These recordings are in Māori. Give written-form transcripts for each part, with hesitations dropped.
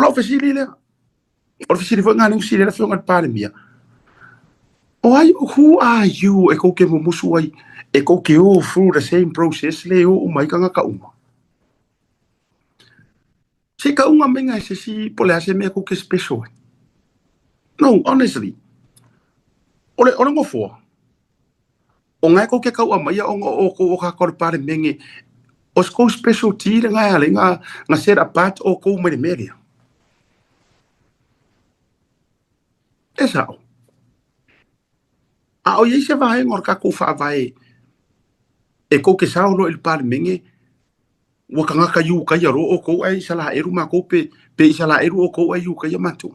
Ola ofisili le. Ofisili fo ngani usili le fo ngat pale mia. Why, who are you? E ko ke mo musu ai. E ko ke o through the same process le o mai kanga ka uma. Se ka uma menga se si pole ase me ko ke special. No, honestly. Ole ngo fo. O ngai ko ke ka uma ia o ka ko pare menge. Os ko special ti ngai ale nga set apart o ko me media. Esa. A o ye se vai ngor ka ko fa vai. E ko ke sa lo il pare menge. Wa kanga ka yu ka yaro o ko ai sala eru ma ko pe sala eru o ko ai yu ka yamatu.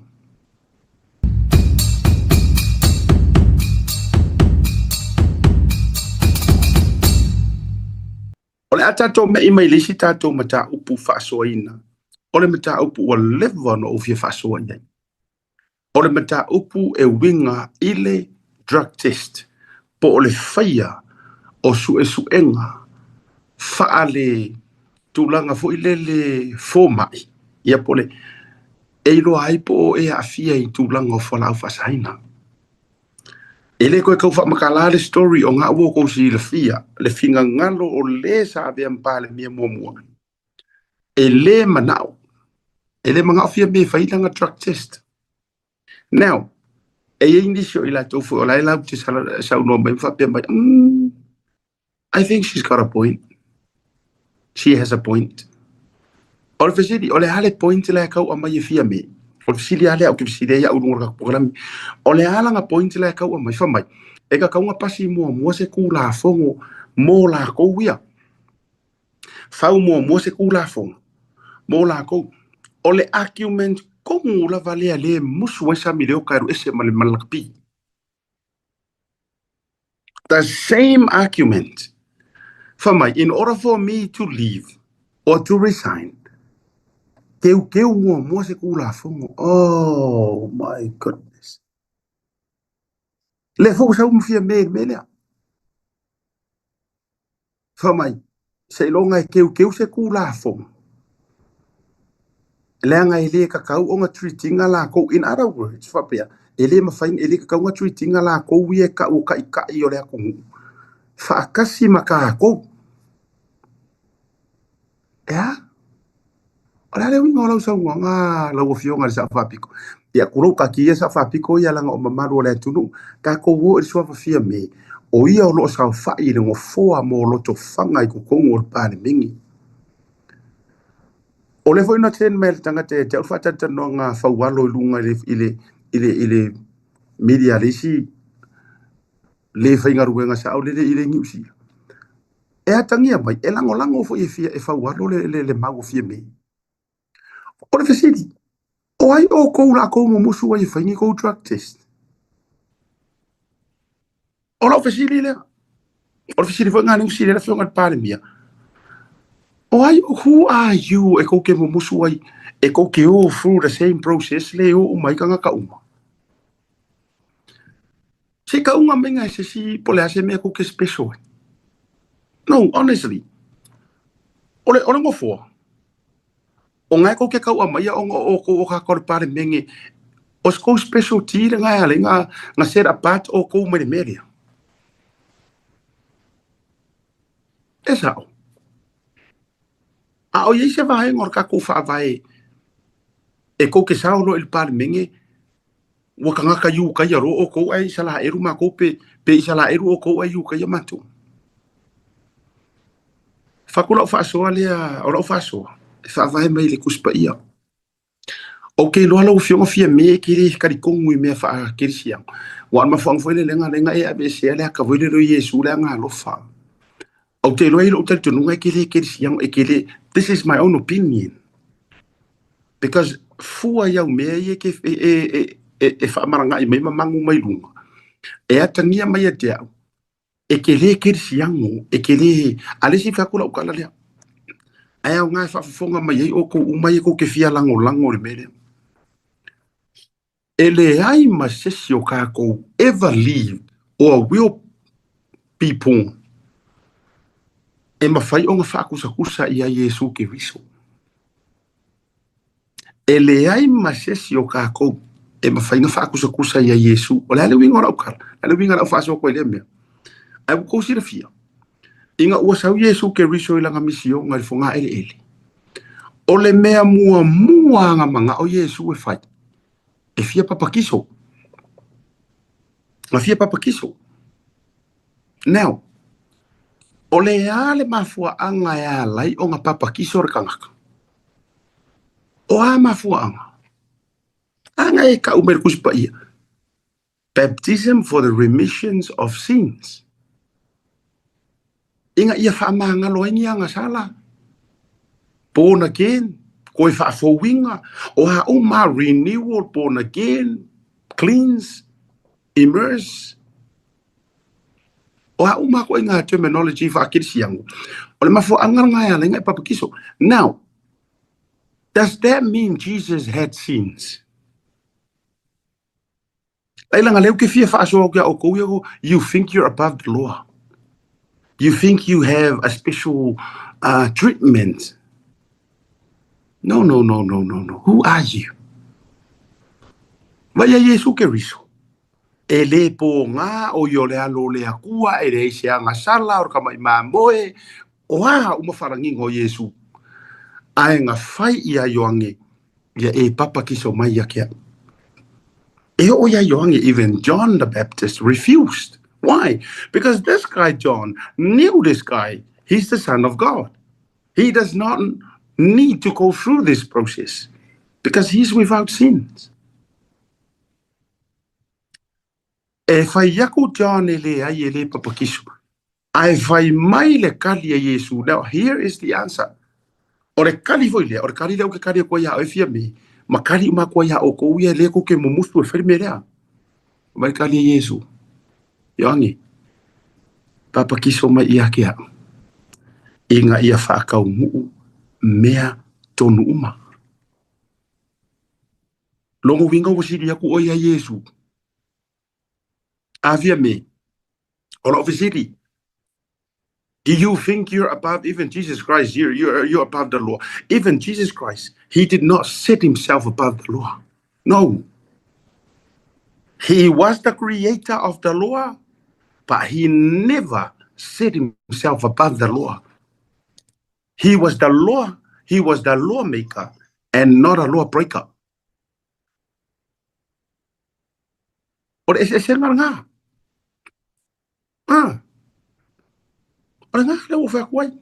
Ole atato me i mai lisi tato mata upu whaasoina. Ole mata upu o lewa no o fia whaasoina. Ole mata upu e winga ile drug test. Po ole whaia o su enga. Whaale tūlanga fo ilele fōmai. Ia pole e ilo haipo e a fia i tūlanga o whalau whasaina. Ele koe kau whamakalale story o ngā ua kou si le fia, le finga ngalo o le sa avea mpale mia mua. E le manao. E le mga ofia me whailanga drug test. Now, e indisio ila tofu o lai lau te sau no mai whapea mai. I think she's got a point. She has a point. Ole fesidi, ole hale point la kau ama ye fia me. Ole fesidi hale au kipside ya urunga ka programi. Ole hala nga point la kau ama whamai. Eka kau nga pasi mua se kula fongo mo la kou ia. Fau mua se kula fongo mo la kou. Ole argument kongu la valea le musu wesa mileo kairu ese male malakpi. The same argument. Whamai, in order for me to leave or to resign, keu mua se kula fongo. Oh my goodness. Le fongo sa umfia me lea. Whamai, se longa keu se kula fongo. Leanga ele kakau o nga treatinga la ko, in other words, whapea, ele mawhain ele kakau nga treatinga la ko wie ka o kai o lea kongu. Whaakasi maka ko. Ea? Ola le winga olau sa ngā lau fionga sa whapiko. Ia kuro ka kia sa whapiko ia langa o mamaru o lea tunu. Ka ko wo i sua whawhia me. O ia o loo sa whai le ngofoa mo loto whanga i kukongo o pāne mingi. O le foi na ten mel tanga te whatata no ngā whaualo i lunga ile media resi le whainga ruenga sa au ile ngiusi. E atangia mai, e lango fo e fia e whaualo le mau fia me. O le fesidi, o ai o kou la kou mo musu ai whaingi kou drug test. O la fesidi lea. O le fesidi fo ngani usili le whionga pāle mia. Why, who are you? E ko ke mo musu ai. E ko ke o through the same process le o mai kanga ka uma. Se ka unga menga se si pole ase me ko ke special. No, honestly. Ole ngo fo. O ngai ko ke ka uma ia o ka ko pare menge. Os ko special ti ngai ale nga set apart o ko me media. Esa. A o ye se vai ngor ka ko fa vai. E ko ke sa lo il pare menge. Wa kanga ka yu ka yaro o ko ai sala eru ma ko pe sala eru o ko ai yu ka yamatu. Fakula fa so alia o fa so. Fa vai mai le kuspa ia. Okay, lo alo fionga fia me kiri ka di kongu me fa kiri sia. Wa ma fa ngfo le lenga e abc le ka voile lo yesu le nga lo fa. Okay, lo ilo tel tunu kiri sia e kiri. This is my own opinion. Because fua ya me ye ke e fa maranga i mai mamangu mai lunga. E atania mai e te au. E ke le kirisiango, e ke le alesi fakula o kala lea. Ai au ngai fafonga mai o ko umai ko ke fia lango le mele. Ele ai masesi o ka ko ever leave or will people e mawhai o nga whakusa ia Yesu ke riso. E le ai masesi o kākou, e mawhainga whaakusa ia Yesu, o le ale winga ora ukara, ale winga na whaasua koe lea mea. Ai wukou sira fia. Inga ua sau Yesu ke riso ilanga misio, ngari fonga ele ele. O le mea mua nga manga o Yesu e whai. E fia papakiso. Ma fia papakiso. Now, o le ale mafua anga e alai o nga papakiso re kangaka. O a mafua anga. Anga e ka umere kuspa ia. Baptism for the remissions of sins. Inga ia whaamanga loengi anga sala. Born again. Koe whaafowinga. O ha uma renewal, born again. Cleanse. Immerse. O ha uma koe ngā terminology whaakirisi angu. O le mafua anga ngai ala inga e papakiso. Now, does that mean Jesus had sins? You think you're above the law. You think you have a special treatment. No. Who are you? Vaya Yesu ke riso. E le po ngā o yo le alo le akua e le se anga sala o kama ima moe o ha umawharangingo Yesu. Ai ngā whai ia yoange ia e papa kiso mai ia kia. Even John the Baptist refused. Why? Because this guy, John, knew this guy. He's the Son of God. He does not need to go through this process because he's without sins. E fai yaku John ele ai ele papakisu. Ai fai mai le kali a Yesu. Now, here is the answer. O le kali foi le, o le kali leo ke kali koe ia o fia me. Ma kali ma koe ia o kou ia le ko ke mumustu e wheri me rea. Mai kali a Yesu. Yoangi. Papakiso mai ia kia. Inga ia whaakau muu mea tonu uma. Longo winga wasiri aku o ia Yesu. Avia me. Ora ofisiri. Do you think you're above even Jesus Christ? You're above the law. Even Jesus Christ, he did not set himself above the law. No. He was the creator of the law, but he never set himself above the law. He was the law. He was the lawmaker and not a lawbreaker. Ora ese nga. Ora nga le o fa kwai.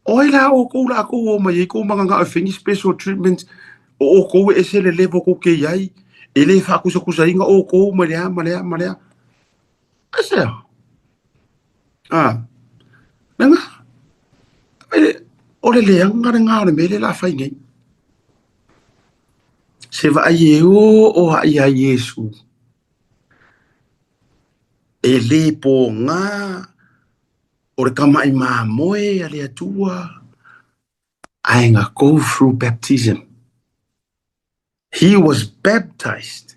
Oi la o ko la ko o mai ko manga nga fini special treatment o ko ese le levo ko ke yai ele fa ku so inga o ko malea. Ase. Nga. Ole le nga le mele la fa ngai. Se va ai o ai Yesu. Ele po nga ore kama ima moe ale atua ainga go through baptism. He was baptized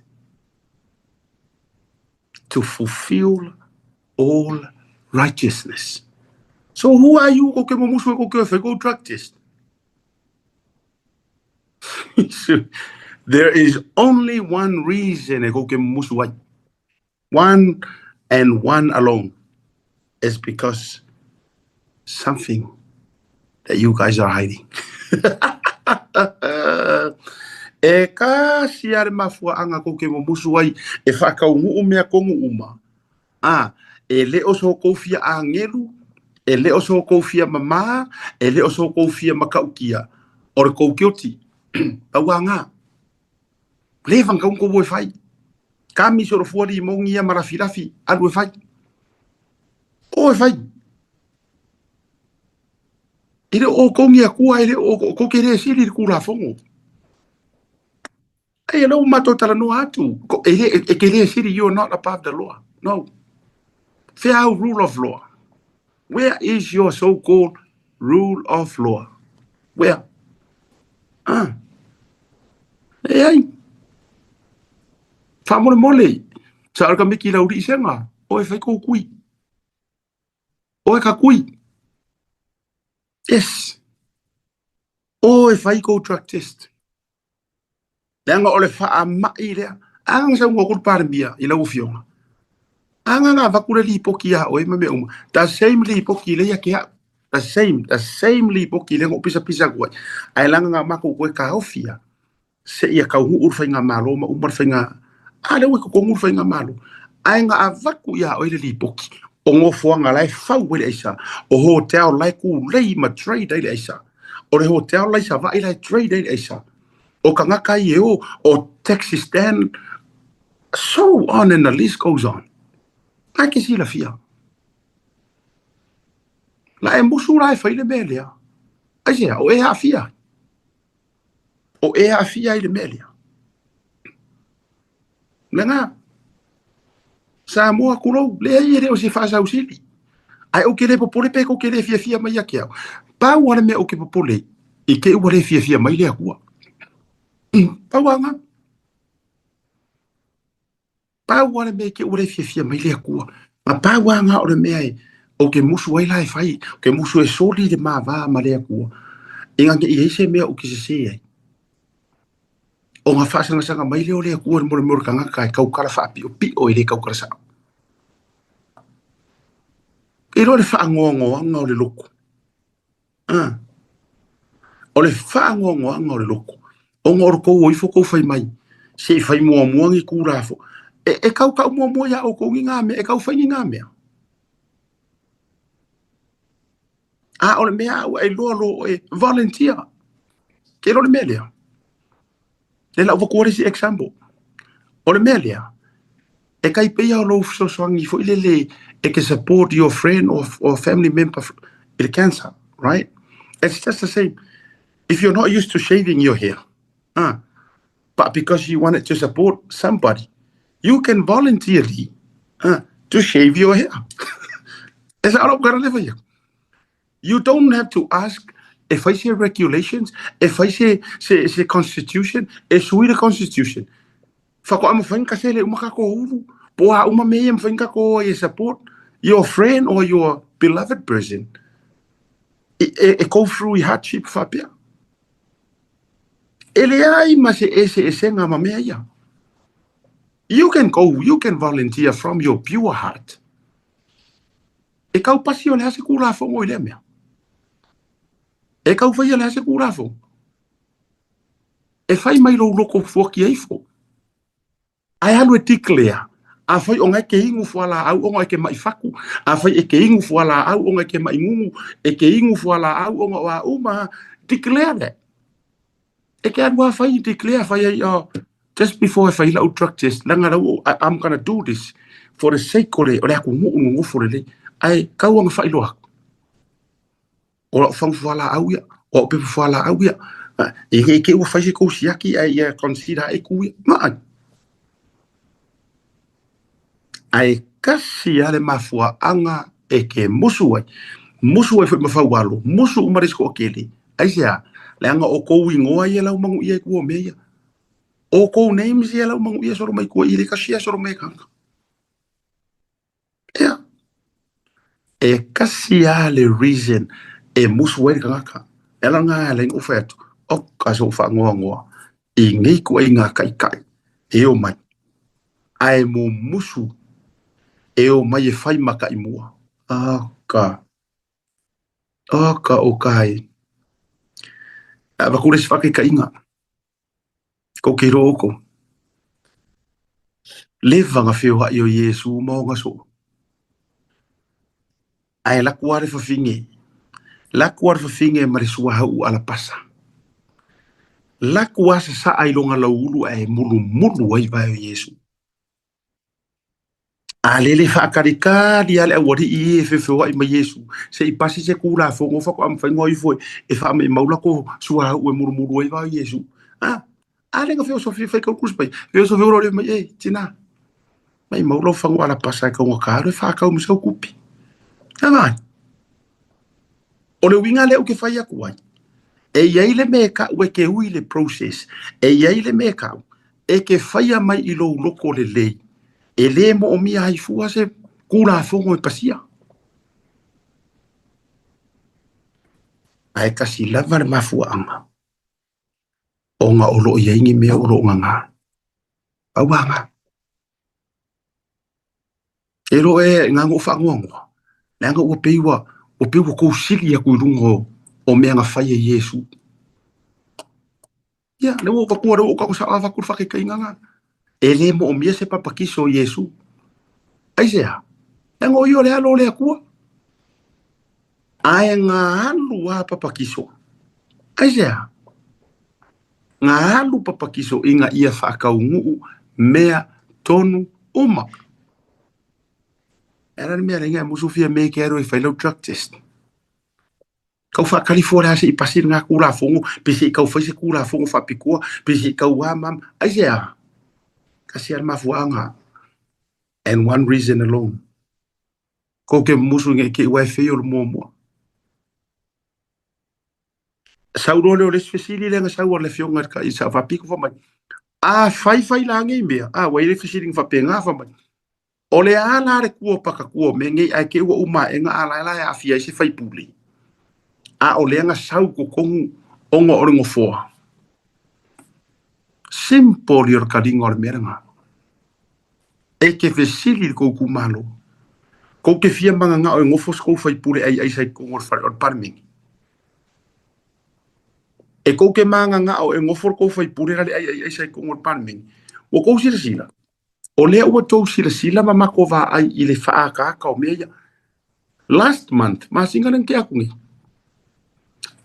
to fulfill all righteousness. So who are you? Go drug test. There is only one reason. One and one alone. Is because something that you guys are hiding. E ka siare mafua anga ko ke musu ai e whakaungu umea kongu uma. E le oso kofia a ngelu, e le oso kofia mama, e le oso kofia makaukia. Ore koukioti, paua ngā. Le whankaungu ko boi whai. Kami soro fuari mongi ia marafirafi, alu e whai. O e whai. Ere o kongi a kua, ere o kokere siri kura fongo. Hey, hello, matotala no atu. You're not above the law. No. Fair rule of law. Where is your so-called rule of law? Where? Hey. Famole mole. Sa ka miki la uri senga. O e fai ko kui. O e ka kui. Yes. O e fai ko drug test. Leanga ole faa mai lea. Anga sa ngokul parmia ila ufionga. Anga nga vakule li poki ya oe mame uma. The same li poki le ya kia. The same li poki le ngopisa pisa kue. Ai langa nga mako kue ka ofia. Se ia kau ngu urfa inga malo ma umar fa inga. Ale we ko urfa inga malo. Ai nga avaku ya oe le li poki. O ngofua nga lai fau wele isa. O hotel lai ku lei ma trade ile isa. O le hotel lai sa va ile trade ile isa. O ka ngaka i o taxi stand. So on and the list goes on. Ai ke si la fia. La e musu rai fa ile melia. Ai se o e a fia. O e a fia ile melia. Nga sa moa kulo le ai re o se fa sa usili. Ai o ke le popole pe ko ke le fia mai ya kia. Pa wana me o ke popole. I ke ua le fia mai le akua. Pa wana. Pa wana me ke ua le fia mai le akua. Ma pa wana o le me ai. O ke musu ai lai fai. O ke musu e soli le mava ma le akua. Inga ke i se mea o ke se ai. O nga whaasanga sanga mai leo le akua mo le mora kanga kai kau kara whaapi o pi o i le kau kara sa. E ro le whaangongo anga o le loko. O le whaangongo anga o le loko. O ngoro kou o ifo kou whai mai. Se whai mua muangi kūrafo. E kau mua mua ya o kou ngā mea. E kau whai ngā mea. A o le mea o e loa lo e volunteer. Ke ro le mea lea. Le lau wakore si example. O le mea lea. E kai peia o lo so soangi fo ile le e ke support your friend or family member in cancer, right? It's just the same. If you're not used to shaving your hair, but because you wanted to support somebody, you can voluntarily to shave your hair. It's all going to live here. You don't have to ask if I say regulations, if I say constitution, it's we the constitution. Fako ama whainga sele umaka ko uru. Poa uma mea whainga ko e support your friend or your beloved person. E go through hardship whapea. Ele ai ma se nga ma mea ia. You can volunteer from your pure heart. E kau pasi o le hase kūrafo ngoi lea mea. E kau whai o le hase kūrafo. E whai mai rou loko fuaki eifo. Ai alu e declare. A whai o ngai ke ingu fuala au o ngai ke mai whaku. A whai e ke ingu fuala au o ngai ke mai ngungu. E ke ingu fuala au o ngai wa uma. Declare that. E ke anua whai declare whai ai just before I whai lau drug test. Langa lau I'm gonna do this for the sake o le aku ngu for le. Ai kau anga whai loa. O la whang fuala au ia. O pepe fuala au ia. E ke ua whai se kousiaki ai consider e kui. Maa. Ai kasi ale mafua anga e ke musu ai. Musu ai whi mawhau alo. Musu umarisko o kele. Ai sea, le anga o kou ingoa ia lau mangu ia kua mea. O kou names ia lau mangu ia soro mai kua ile kasi ia soro mea kanga. Ea. E kasi ale reason e musu ai kanga. Ela ngā le ngu whetu. O kaso wha ngoa ngoa. I ngei kua i ngā kai kai. E o mai. Ai mo musu. E o mai e whai maka i mua. Aka o kai. Wakure si whake ka inga. Ko ke roko. Lewa nga whio hai o Yesu maonga so. Ai lakuare whawhinge. Lakuare whawhinge marisua hau ala pasa. Lakuase sa ailonga laulu ai mulu ai vai o Yesu. Alele whaakarika di ale awari i e whewhua i ma Yesu. Se i pasi se kūra whongo whako am whaingoa i fwoi. E wha me maula ko sua hau e muru ai vai Yesu. Ale nga whewsofi whaikau kuspai. Whewsofi uro le mai tina. Mai maula whango ala pasa ka unga kāre whakau misau kupi. Tamai. O le winga leo ke whai aku ai. E iai le me ka ue ke ui le process. E iai le me ka e ke whai mai i lo loko le lei. E le mo o mia hai fua se kūra whongo i pasia. Ai kasi lava le mafua anga. o nga o lo ia ingi mea o lo nganga. Awanga. E ro e ngango whanguangwa. Nanga ua peiwa kou sili a kui rungo o mea nga whai e Yesu. Ia, le wo wakua reo o kako sa awa kur whake kai nganga. E le mo o mea se papakiso o Yesu. Aisea, nanga o io le alo le akua. Ae ngā alu a papakiso. Aisea, ngā alu papakiso inga ia whakaungu mea tonu uma. Era ni mea ringa musu fia me ke aro e whailau drug test. Kau whakali fōra se I pasir ngā kūra whongo, pese I kau whaise kūra whongo whapikua, pese I kau wāmam, aisea, kasi ar mafuanga. And one reason alone. Ko ke musu nge ke wai wheo le mua mua. Sauro leo le spesili le nga sauro le whionga ka I sa whapiku whamai. A whai la ngai mea, a wai le spesili ngwhape ngā whamai. O le ala re kua paka kua, me ngai ai ke ua uma e ngā ala ala e a fia I se whai puli. A o le nga sau ko kongu ongo o ringo fōa. Simple yor karinga o le meranga. E ke vesili ko kumalo. Ko ke fia manga ngā o ngofos ko whai pule ai sai kongo o parmingi. E ko ke manga ngā o ngofor ko whai pule ai sai kongo o parmingi. O ko sila sila. O lea ua tau sila ma mako wa ai I le wha ka o mea. Last month, ma singa nang te akungi.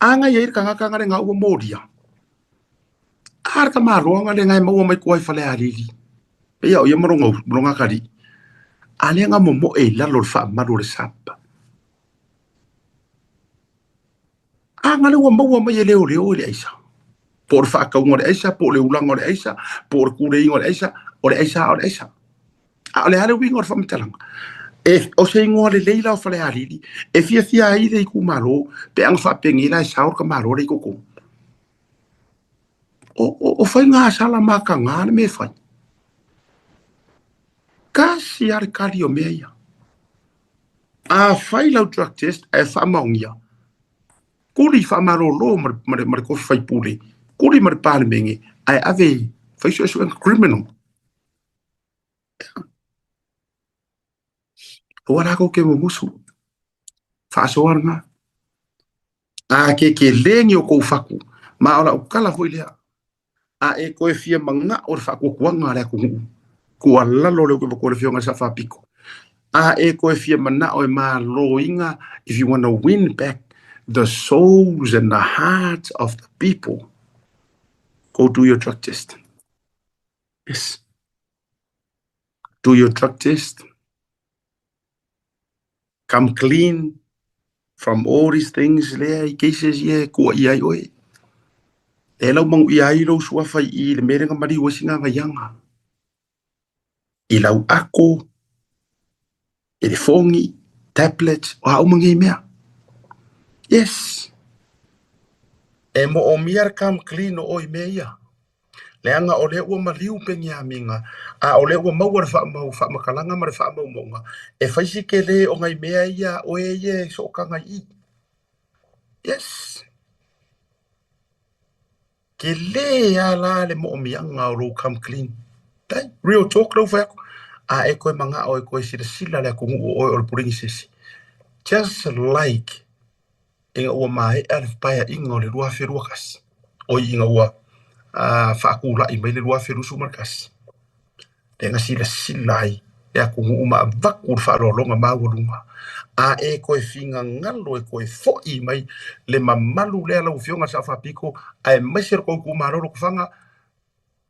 Anga ia ka ngaka ngā ua moria. Ar ka maroanga le ngai maua mai kuai whale ariri. Pea o ia maronga kari. Ale nga momo e lalo le wha maru le sapa. Anga le ua maua mai e leo le aisa. Por wha kaunga le aisa, por le ulanga le aisa, por kure ingo le aisa, o le aisa. A le hale wingo le whamitelanga. E o se ingoa le leila o whale ariri. E fia ai le iku maro, pe ang wha pengi la e saur ka maro le iku kong. O whai ngā sala maka ngā me whai. Kasi ar kari o mea ia. A whai lau drug test e wha maungia. Kuri wha maro lo mare ko whai pule. Kuri mare pāne mengi. Ai ave whai su criminal. Ora ko ke mo musu. Wha soar ngā. A ke lengi o kou whaku. Ma ora o kala hoi lea. A e koe fia manga o whaku kuanga lea kungu. Kua lalo leo ke wako le whionga sa whapiko. A e koe fia mana o e maa loinga, if you want to win back the souls and the hearts of the people, go do your drug test. Yes. Do your drug test. Come clean from all these things lea I cases ye kua iai oe. E lau mangu iai lau suafa I le merenga mari wasinga vayanga. I lau ako, e le fongi, tablets, o hau mangi mea. Yes. E mo o miar come clean o oi mea. Leanga o le ua maliu pengi a minga. A o le ua maua re wha makalanga ma re wha maunga. E whaisi ke le o ngai mea ia o e ie so ka ngai I. Yes. Ke le a la le mo o mianga o lo come clean. Tai, real talk lau whaako. A e koe manga o e koe sila le kungu o le puringi sisi. Just like inga ua mai alif paya inga o le rua wherua kasi. O inga ua whaakula I mai le rua wheru sumarkasi. Tenga sila ai. E a kungu uma vakur whaarolonga mawalunga. A e koe whinga ngalo e koe foi mai le mamalu lea lau whionga sa whapiko a e maisir kou kumaroro kufanga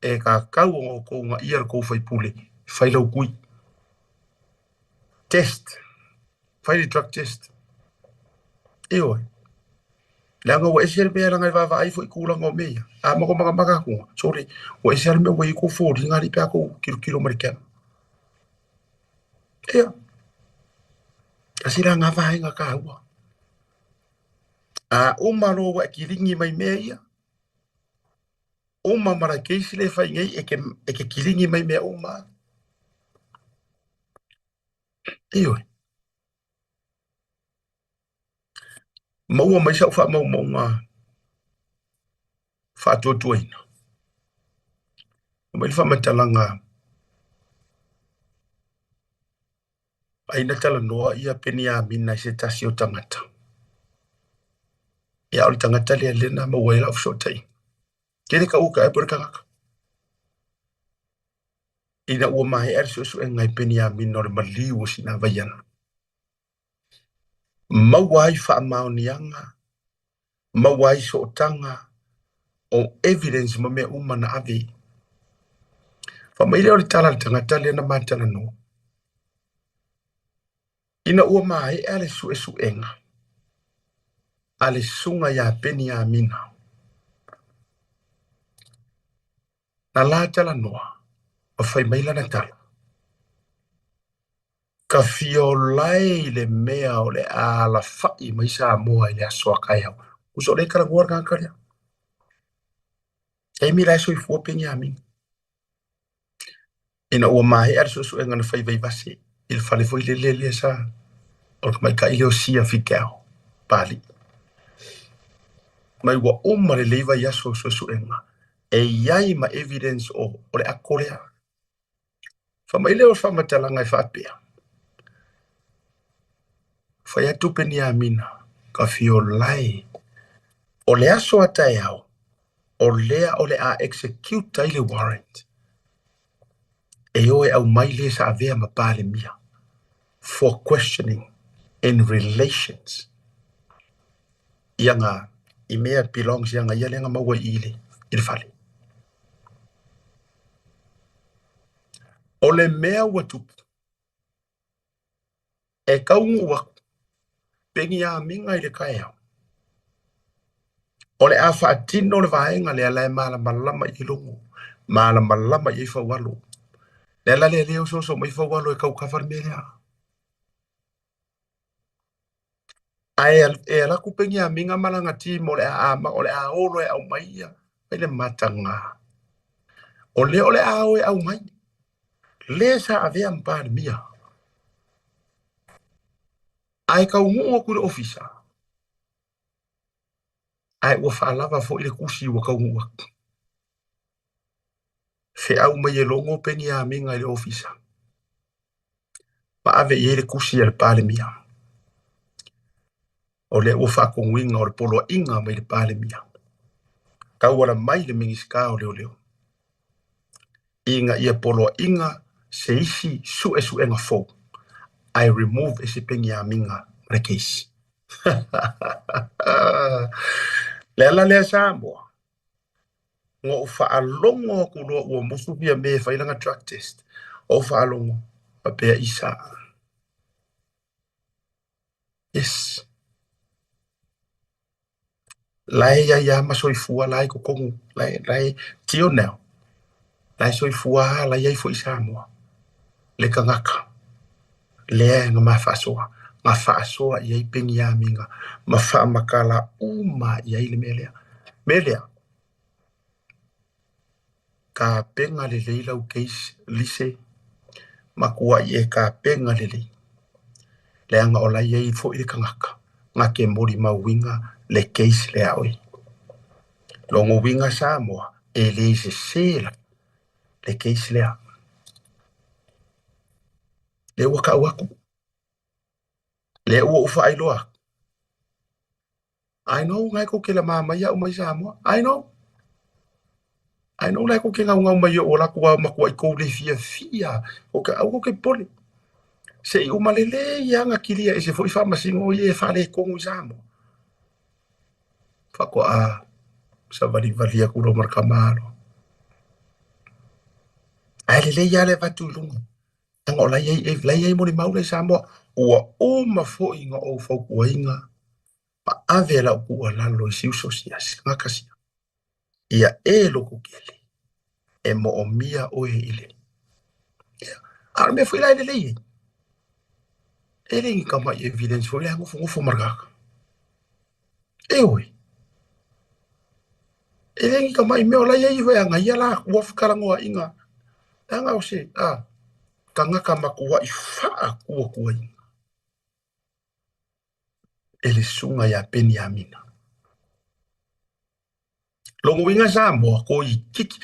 e ka kau o kou nga iar kou whaipule. Whailau kui. Test. Whaile drug test. E oi. Langa wa esir mea langa va ai foi kulanga o mea. A mako maka kunga. Sorry. Wa esir mea wa i kou fōri ngari pia kou kilo marikana. Ea. Asira ngā whahenga ka hua. A umaro wa kiringi mai mea ia. Uma mara keisi le whai ngai e ke kiringi mai mea uma. Ioi. Maua mai sau wha mau ngā wha tuatuaina. Mai fa matalanga. Aina tala noa ia penia mina se tasi o tangata. Ia o tangata le lena ma waila of sotai. Kere ka uka e porka ngaka. Ina ua mai so e ngai penia mina o maliu sina vaiana. Mawai fa maunianga. Mawai so tanga o evidence ma me umana ave. Fa maile o tala tangata le na matala no. Ina ua mai su enga. Ale sunga ya penia mina. Na la tala noa. O fai maila na tala. Ka fiolai le mea o le ala fai mai sa moa i le asoa kai au. Uso le kala nguar ka karia. E mi lai so i fua pengi a min. Ina ua mahi ar so e ngana fai vai vasi. Il fale foi le sa. O mai ka ile o sia fikao. Pali. Mai ua uma le leiva i aso so e nga. E iai ma evidence o le akorea. Fa mai le o fa matalanga i fa apea. Fa ia tu peni a mina. Ka fiolai. O le aso atai au. O lea o le a execute tai le warrant. E oe au mai le sa avea ma pale mia. For questioning in relations. Ianga, I mea belongs ianga ia lenga maua ile. Il fale. O le mea watupu. E kaungu waku. Pengi a minga i le kai au. O le a whaatino le vaenga le alai maala malama I lungu. Maala malama I whawalu. Le ala le leo so mai whawalu e kau kawhar mea. Ai e ala ku pengi a minga malanga ti mo le a ama o le a olo e au maia. Ele matanga. O le a o e au mai. Le sa avea mpare mia. Ai kaungu o kure ofisa. Ai ua whaalava fo ile kusi ua kaungu. Fe au mai e longo pengi a minga ile ofisa. Ma ave i ele kusi ele pale mia. O le ua whakonguinga o le polo inga mai le pale mia. Kau wala mai le mingiska o leo leo. Inga ia polo inga se isi su enga fo. I remove ese pengi a minga le case. Le ala lea sa moa. Ngo whaalongo ku loa ua musu via me whailanga drug test. O whaalongo. Pa pea isa. Yes. Lai ya masoifua lai ko kongu. Lai tio neo. Lai soifua lai ai fo isa moa. Le kangaka. Le nga mawhasoa. Nga whaasoa iai pengi a minga. Ma wha makala uma iai le melea. Melea. Ka penga le leila u case lise. Makua ie ka penga le lei. Le anga o lai iai fo i le kangaka. Nga ke mori ma winga le case le aoi. Longo winga sa moa. E le se sela. Le case le a. Le waka waku. Le ua ufa ailoa. I know ngai ko ke la mama ia o mai sa moa. I know. I know lai ko ke ngau ngau mai o la kua makua I kou le fia. O ka au ko ke pole. Se I umalele ia nga kilia e se fo I whamasingo I e whale kongu sa moa. Whako a sa vali kuro markamaro. Ai le ia le vatu lunga. Anga o lai ai mo ni maule sa moa. Ua o mafo inga o fau kua inga. Pa ave la kua lalo I siu sosias. Ngakasi. Ia e loko kele. E mo o mia o e ile. Ara me foi lá ele lei. Ele em cama evidence foi lá ngofo margaka. E oi. Ele em cama me ola ia vai anga ia la wo fikara ngoa inga. Anga o se kanga kama kuwa ifa kuwa. Ele sunga ya Benjamina. Longo winga sa mo ko I kiki.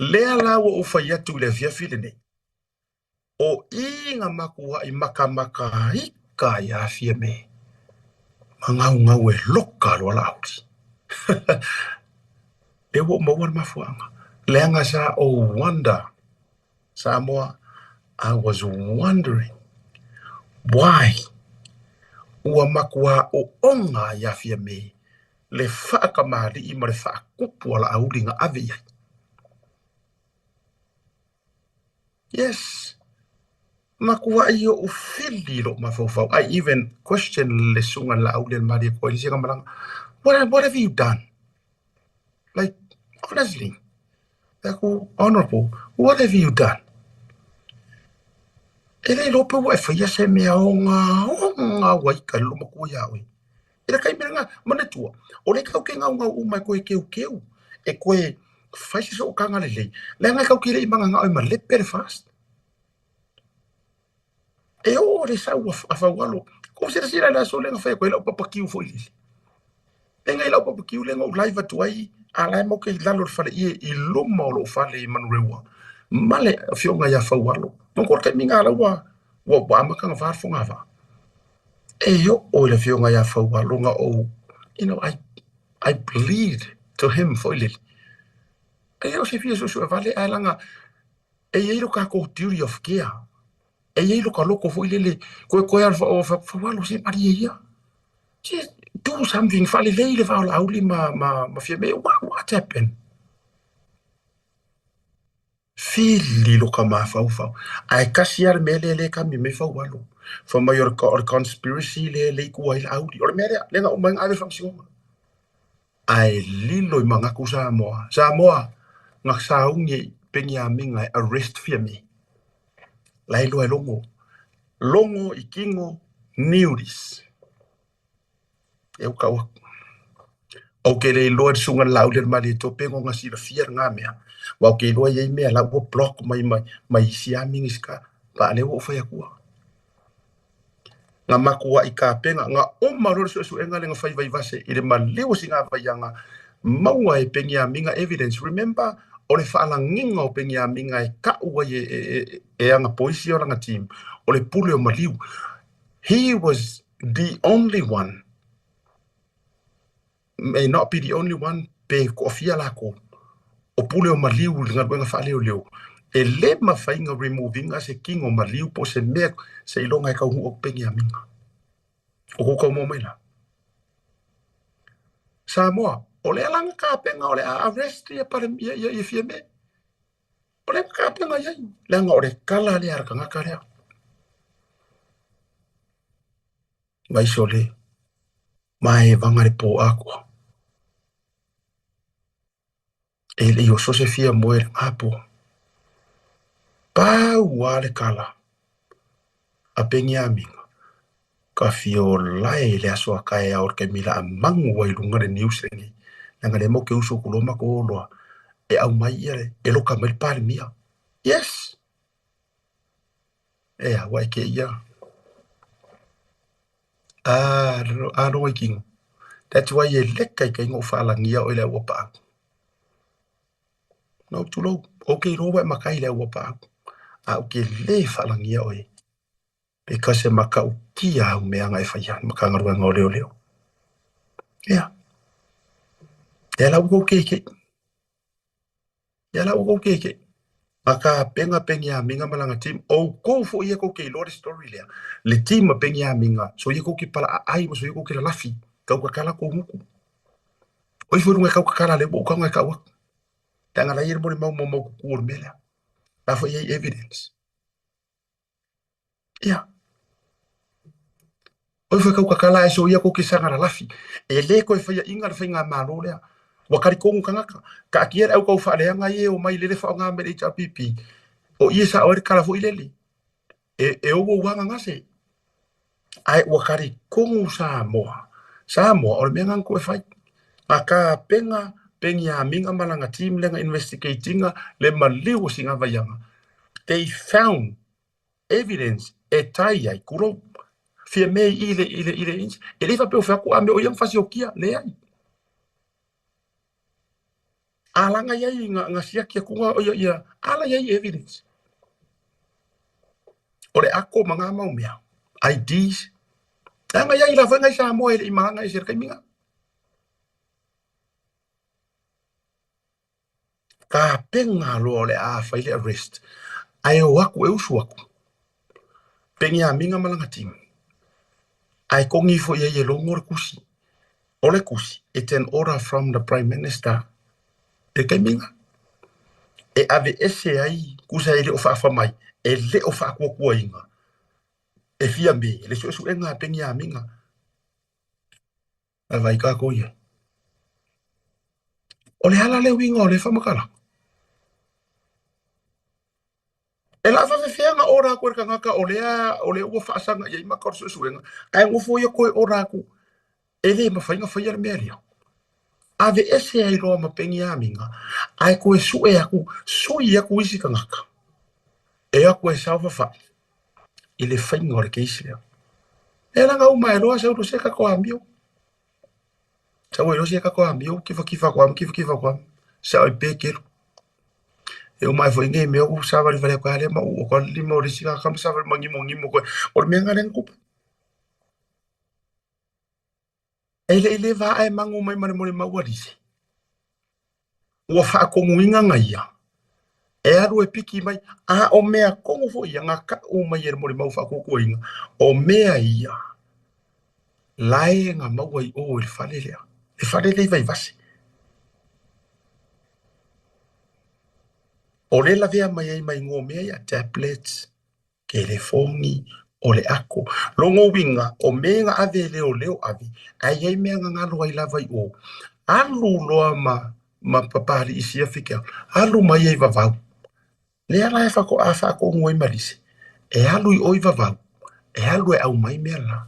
lea la o fai atu le fia file nei. O inga makua I maka ika ia fia me. Ngau e loka lo la auri. E wo mawar mafuanga. Leanga sa o wonder. Samoa, I was wondering why ua makua o onga ia fia me. Le whaakamari I ma le whaakupu ala auri nga ave ia. Yes. Makua I o fili lo mafofau. I even question le sunga la auli al mari ko ilisi kamarang. What have you done? Like, honestly, honorable, what have you done? Ele lope wa faya se mea onga wai ka lo makua ya we. Ele kai mena mana tua. O le kau ke ngau mai koe keu. E koe faisi so kanga lele. Le ngai kau kire I manga ngau ma le pere fast. E o le sa a fawalo. Ko se sira la so le nga fa ko le papakiu fo ile. Le ngai la papakiu le ngau live atuai ala mo ke la lo fa le I luma o lo fa le manrewa. Male fionga ya fawalo. Mo ko ke minga la wa ma ka va fo nga va. E yo o le fionga ya fawalo nga o you know I bleed to him for ile. E yo se fie so vale ala nga e yero ka ko duty of care. E yero ka loko fo ile ko al fa walo se pari ia. Just do something fale leile va la auli ma fie me what happened? Fili lo ka ma fa. Ai kasi ar mele le ka me fa walo. For my or conspiracy le ku ai auli. Or mele le nga o mang ave fa singo. Ai lilo I manga ku Samoa nga saungi pengia minga arrest fie me. Lailo longo I kingo niuris. Eu kawa. O ke le loa sunga lauler mali to pengo nga sila fier nga mea. Wa ke loa ye mea la wo block mai siaming iska. Pa le wo fa ya kua. Nga makua I ka penga nga o maror su enga le nga fai vai vase I le maliwo singa vaianga maua e pengia minga evidence. Remember o le whaalanginga o pengia minga e ka ua e anga poisi o langa team. O le pule o maliu. He was the only one, may not be the only one, pe ko fia lako. O pule o maliu nga wenga whale o leo. E le mawhainga removing as e king o maliu po se mea se ilonga e kau o pengia minga. O kukau mo maila. Samoa, o le alanga ka penga o le arrest ia pare ia fia me. O le ka penga ia. Langa o le kala le arka ngaka lea. Mai so le. Mai vangare po ako. E le yo so se fia moe apo. Pau wale kala. A pengia minga. Ka fio lai le aso a kai a orke mila a mangu wai lunga le news rengi. Nanga le mo ke uso kuloma ko loa. E au mai ia e lo kamel pari mia. Yes. E a wai ke ia. No wai king. That's why ye leka I kai ngo whaalangia o le wapa aku. No tulo. Okay roa makai le wapa aku. A uke le whaalangia o e. Because e maka ukia au mea ngai whaian. Maka ngarua ngau leo. Yeah. E la uko keke. Yala uko keke. Maka penga pengia minga malanga team. O ko fo ia ko ke lori story lea. Le team pengia minga. So ia ko ki pala ai mo so ia ko ki la lafi. Kau kakala ko muku. Oi furunga kau kakala le bo kau ngai kau. Tanga la ir mo kukur mela. La fo ia evidence. Yeah. Oi foi kau kakala e so ia ko ki sanga la lafi. E le ko fa ia inga fa inga malo lea. Wakari kongu kangaka. Ka kiera au kau fa le nga ye o mai le fa nga me HPP. O ia sa ori kala fo ileli. E o wanga ngase. Ai wakari kongu Samoa. Samoa o me ngang ko fai. Aka pengia minga malanga team lenga investigatinga le maliu singa vayanga. They found evidence e tai ai kuro fia me ile inch. E le fa pe o fa ku ame o yang fasi o kia le ai. alanga yai nga sia kia kunga o ia ala yai evidence ore ako mga mau mea IDs anga yai la fanga sa mo ele imanga isir kaiminga ka penga lo le a faile arrest ai waku e usu waku penga minga malanga tim ai kongi fo ye longor kusi ole kusi it's an order from the prime minister e kaiminga e ave ese ai kusa ele ofa fa mai ele ofa ko ko inga e fia me le so enga penga minga vai ka ko ye ole hala le winga ole fa makala e la fa nga ora ko ka ngaka ole o fa sanga ye ma korso suenga ai ngo fo ye ko ora ku ele ma fa nga fa ye meria ave ese ai ro ma penga minga ai ko su e aku su ia ku isi ka ngaka e aku e salva fa ile fa ngor ke isi e la nga uma ero sa ro se ka ko ambio sa wo ro se ka ko ambio kifa kwa sa o pe ke e o mai foi ngai me o sa va vale kwa le ma o ko li mo ri sika kam sa va mangi mo ko o me ngaren ku ele va ai mangu mai mare mo wa disi o fa ko muinga ngai ya e aru e piki mai a o mea kongo fo ia ngaka o mai e mo mau fa ko inga o mea ia lai nga mau ai o e fale le vai vasi o le la vea mai ngo mea ya tablets telefoni o le ako longo winga o menga ave leo ave ai ai mea ngalo ai lava i o alu loa ma papari isi afika alu mai ai vavau le ala e fako a fako ngoi malisi e alu i oi vavau e alu e au mai mea la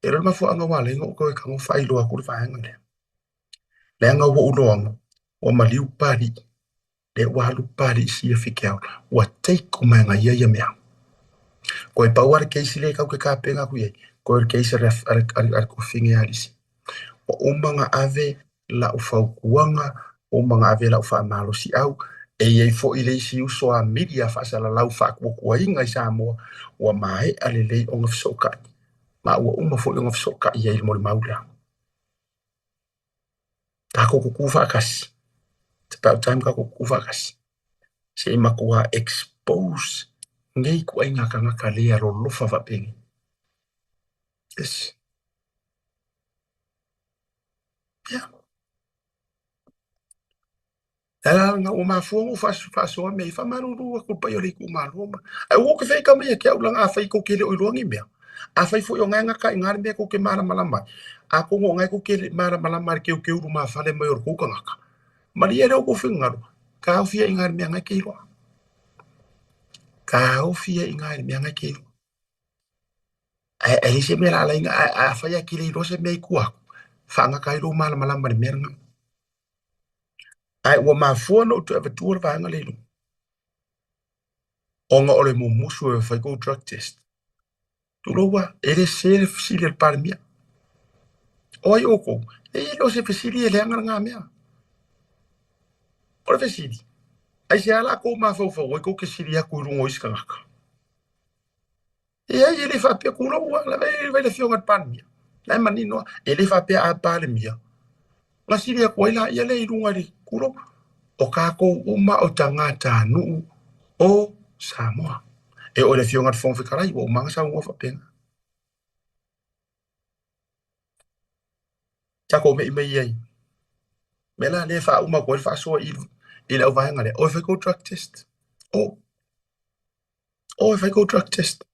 e rama fu anga wale ngo ko e kango fai loa kuri faanga le anga wo uloanga o maliu pari le walu pari isi afika wa take o mai nga ia mea ko e pawar ke isi le ka ke ka penga ku ye ko ke isi ar ko finge alisi o umanga ave la ufau kuanga umanga ave la ufa malo si au e ye fo ile si uso a media fa sala la ufa ku inga isa mo wa mai ale le on of soka ma wa uma fo on of soka ye il mo maula ta ko ku fa kas ta time ka ku fa kas se ma ku expose ngai ku inga ka ngaka le ro lo fa va peng yes yeah ela nga o mafuongo fa so me fa maruru ko pa yori ku maruma ai wo ke fe ka me ke ulang a fa ko ke le o longi me a fa fo yo nga ka ngar me ko ke mara malama a ko ngo ngai ko ke mara malama ke ke uru ma fa le mayor ko ka ngaka mari era ko fe ngaru ka o fia ngar me nga ke ro ka o fia ngar me nga ke ro ai se me la nga a fa ya ke le ro se me ku fa nga ka ro mara malama me nga ai wo mafuono to ave tour va nga le onga ole mo musu e fai go drug test. Tu lo wa, ele se fsili el palmia. Oi oko, e lo se fsili ele anga nga mea. Ole fsili. Ai se ala ko ma fo fo, ko ke sili aku rungo iska ngaka. E ai ele fa pe ku lo wa, la vai le fionga palmia. La manino, ele fa pe a palmia. La sili aku ila ele irunga ri kulo. O ka ko uma o tangata nu o Samoa. E ole fionga fon fikarai o manga sa ngo fa penga. Tako me ai. Mela le fa uma ko fa so il au vai ngale. O fa go drug test. O fa go drug test.